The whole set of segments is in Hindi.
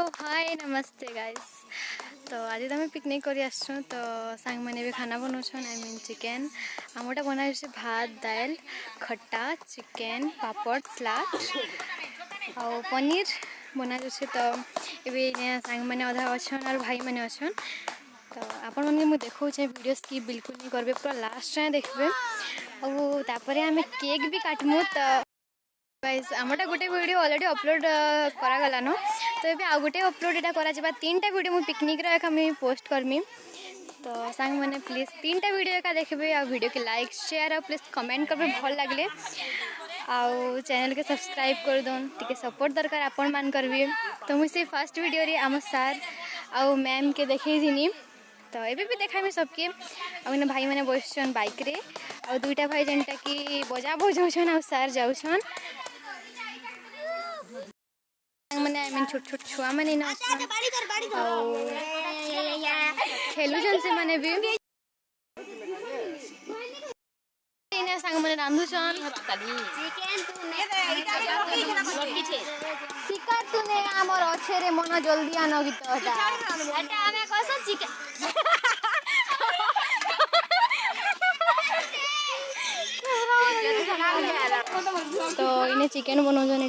हाय नमस्ते गाइस। तो आज तो पिकनिक कर आसु तो सांग मैंने भी खाना बनाऊन आई मीन चिकेन आमटा बना भात दाल खट्टा चिकेन पापड़ सलाद और पनीर बना तो ये सांग मैंने अधा अच्छा और भाई मैंने अच्छा तो आपण मैंने मुझे देखा वीडियो स्किप बिल्कुल नहीं करेंगे पूरा लास्ट टाइम देखिए और आम केक भी काटमु तो गाइस आमटा गोटे वीडियो ऑलरेडी अपलोड करागला न तो ये आउ गोटे अपलोड यहाँ करा तीन वीडियो मु पिकनिक एका मुझे पोस्ट करमी तो सांग मैंने प्लीज तीन वीडियो एका देखिए आ वीडियो के लाइक शेयर और प्लीज कमेंट करेंगे भल लगे आउ चैनल के सब्सक्राइब कर दौन टी सपोर्ट दरकार आपण मान करबी तो मुझे फर्स्ट वीडियो रे आम सार आउ मैम के देखी तो ये भी देखा सबके आने भाई मैंने बसन बाइक रे और दुईटा भाई जेनटा कि बजा बजाऊन आ सार जाऊन मैंने आई मीन छोट छोट छुआ मैंने खेलुन से मैंने भी सांग मैंने रांधुचन शिकार तूने आमर अच्छे रे मन जल्दी आनो गीत तो इन्हें चिकेन बनाऊन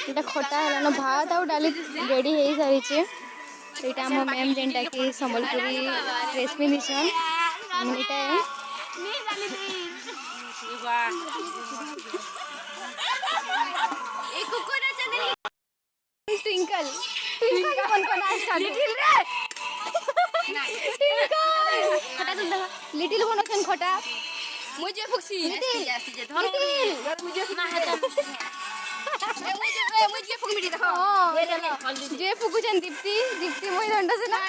यहाँ खटा है ना भात आउ डाली रेडी हो सारी यहाँ आम मैम जेनटा कि संबलपुरी ड्रेस पिंधिछन ट्विंकल लिटिल बनोसन खटा मुझे फुक्सी जे फुकुचन दीप्ति दीप्ति मोहि दंड से ना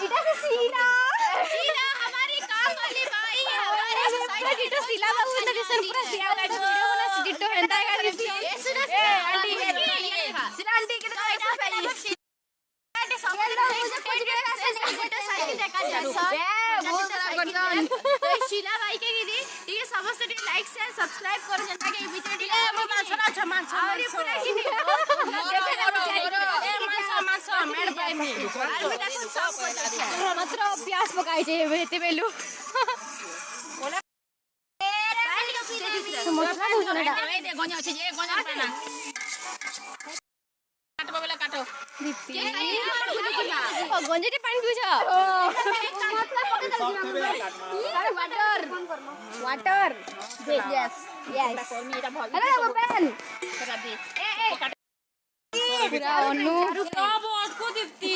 इटा से सीना सीना हमारी काम वाली भाई है हमारे सोसाइटी तो सिला बाबू ने रिसन पूरा सिया का वीडियो बना डिट्टो हेंता का ए सुनो ए आंटी सिला आंटी के तो ऐसा चाहिए आंटी सब मुझे कुछ भी ऐसे नहीं साइकिल देखा जा बहुत खराब करदन तो शीला भाई के गिरी ठीक है समस्त लाइक शेयर सब्सक्राइब कर जनता के भीतर ठीक है मांस और पूरा ही मांस मेड भाई में और भी देखो सब मात्र प्याज पकाई जे हेते बेलु बोला मसला भुजन एटा दे गन्या अछि जे गन्या पाना काट बबला काटो दीप्ति ओ गंजेटे पानी पिउछ मसला पके water water yes yes hello बहन करा दे ए पूरा अनु बहुत को दीप्ति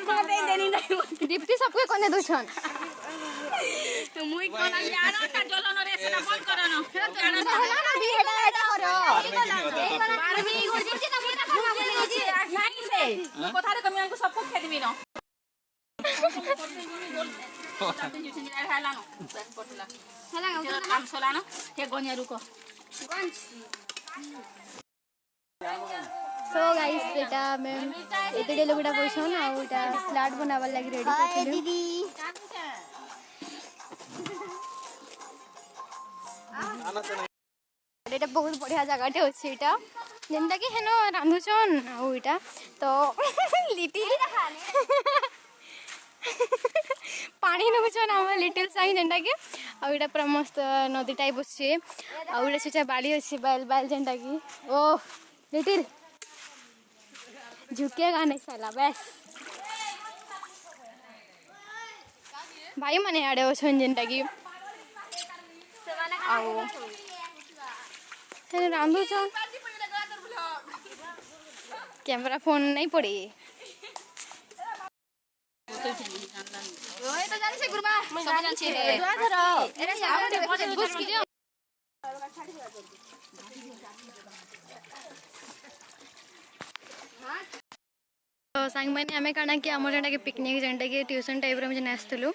कान दे देनी नहीं दीप्ति सबके कोने दोछन मुई कोना जानो ता जलन रे सेना बंद करनो जानो ना भी हेटा करो बारबी हो जे ना मोटा खाना बोले जे नहीं से कथा रे कमी को सबको खेद भी न सो गाइस एटा मैम एते लोगडा बसन आ एटा सलाड बनावा लागि रेडी करथिलु दीदी एटा बहुत बढ़िया जगहटे अछि एटा जेंता कि हेनो रांधुचन आ एटा तो लिटिल पानी नौचन आम लिटिल साई जेनटा कि आटा पूरा मस्त नदी टाइप अच्छे आटा छुचा बाड़ी अच्छे बैल बैल जेनटा कि ओह लिटिल झुकेगा नहीं साला बस भाई मैंने आड़े अच्छन जेनटा कि रांधुचन कैमरा फोन नहीं पड़े ओए तो जान से गुरबा सब जान छे रे दुआ धरो एरे सामने घुस की दियो तो सांग मैंने आमे काना कि हमर जेंटा के पिकनिक जेंटा के ट्यूशन टाइप रे हम जने आस्तलु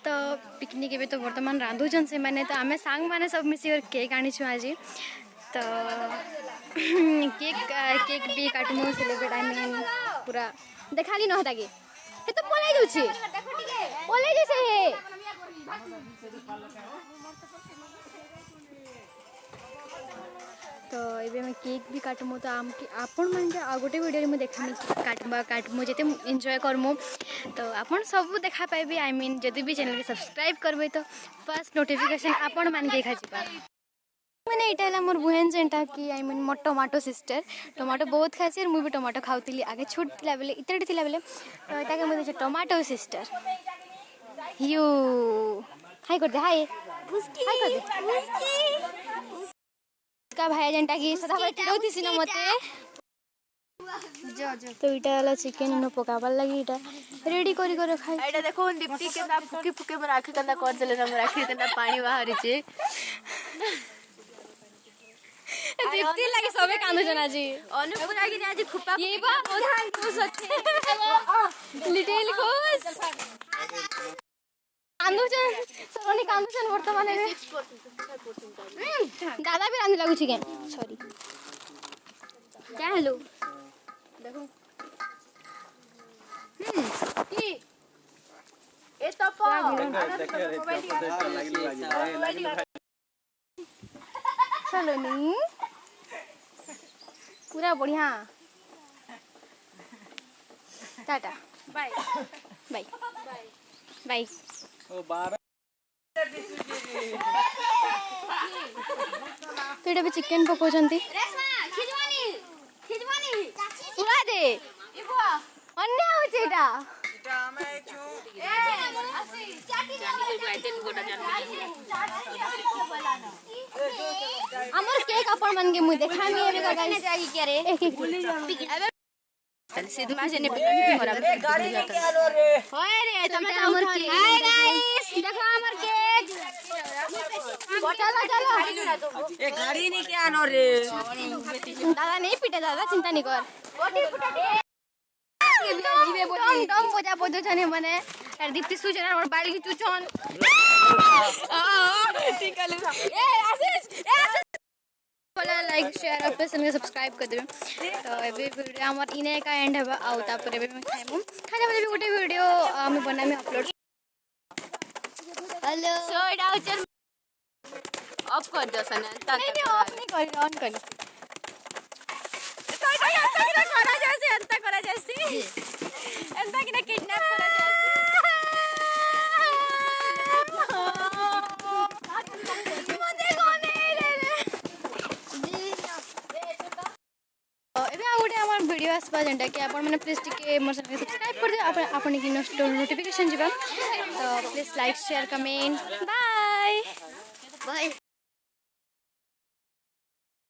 तो पिकनिक एबे तो वर्तमान रांधुजन से माने तो आमे सांग माने सब मिसी और केक आनी छु आज तो केक भी काटमु सेलिब्रेट आई मीन पूरा देखाली न होता के हे तो पलाई दउछि पलाई जैसे हे तो ये मैं केक भी काटमु तो आपण मैंने आ गोटे वीडियो में देखा काटमु जिते एंजॉय करमु तो आपण सब देखा पाइबे आई मीन जदि भी चैनल के सब्सक्राइब करबे तो फर्स्ट नोटिफिकेशन आपण मान के खाजिबा मैंने यहाँ मोर बुहेन जेनटा कि I mean more tomato sister tomato बहुत खासी मुझे भी टमाटो खाऊली आगे छोट थी बेले इतने थी बेले तो मुझे टमाटो सिस्टर यू हाय कर दे हाय हाय कर दे का भाई जेनटा कि सदा बेले चिड़ौती सिना मते तो इटा वाला चिकन इन पकाबार लगी इटा रेडी करी कर खाई एटा देखो दीप्ति केना फुकी फुकी मोर आखि केना कर देले मोर आखि केना पानी बाहरी छे दीप्ति लगी सबे कांदो जना जी अनुपुरा कि आज खुपा ये बा ओधान को सथे लिटिल कोस कांदो जन सरोनी कांदो जन वर्तमान में 6% दादा भी रांधी लागू चिकन सॉरी क्या हेलो देखो की ए तो पा चलो नहीं पूरा बढ़िया टाटा बाय बाय बाय तो ये भी चिकन पकोचंती उड़ा दे अन्य होचे एटा हमर केक अपन मन के मुई देखामी एबे का गाइस जागी के रे एक एक सिद्धमा से ने मोरा गाड़ी लेके आलो रे होय रे तमे हमर केक हाय गाइस देखो हमर केक चलो चलो ए गाड़ी नहीं के आनो रे दादा नहीं पीटे दादा चिंता नहीं कर डम बजा बजो छने माने यार दीप्ति सुजन और बाली की चुचन ठीक है ए आशीष बोला लाइक शेयर और चैनल के सब्सक्राइब कर देबे तो एबे वीडियो हमर इने का एंड हेबा आउ तापर एबे मैं खाइमु खाने वाले भी गोटे वीडियो हम बना में अपलोड हेलो सो इडा उचर ऑफ कर दो सना नहीं ऑफ नहीं कर ऑन कर एंता करा जैसी एंता किना किडनैप करा जैसी मुझे कोने ले ले एबे आ गोटे हमर वीडियो आसबा जेंटा कि आपण माने प्लीज टिके मोर चैनल सब्सक्राइब कर दे आपण की नोटिफिकेशन जिबा तो please like share comment bye bye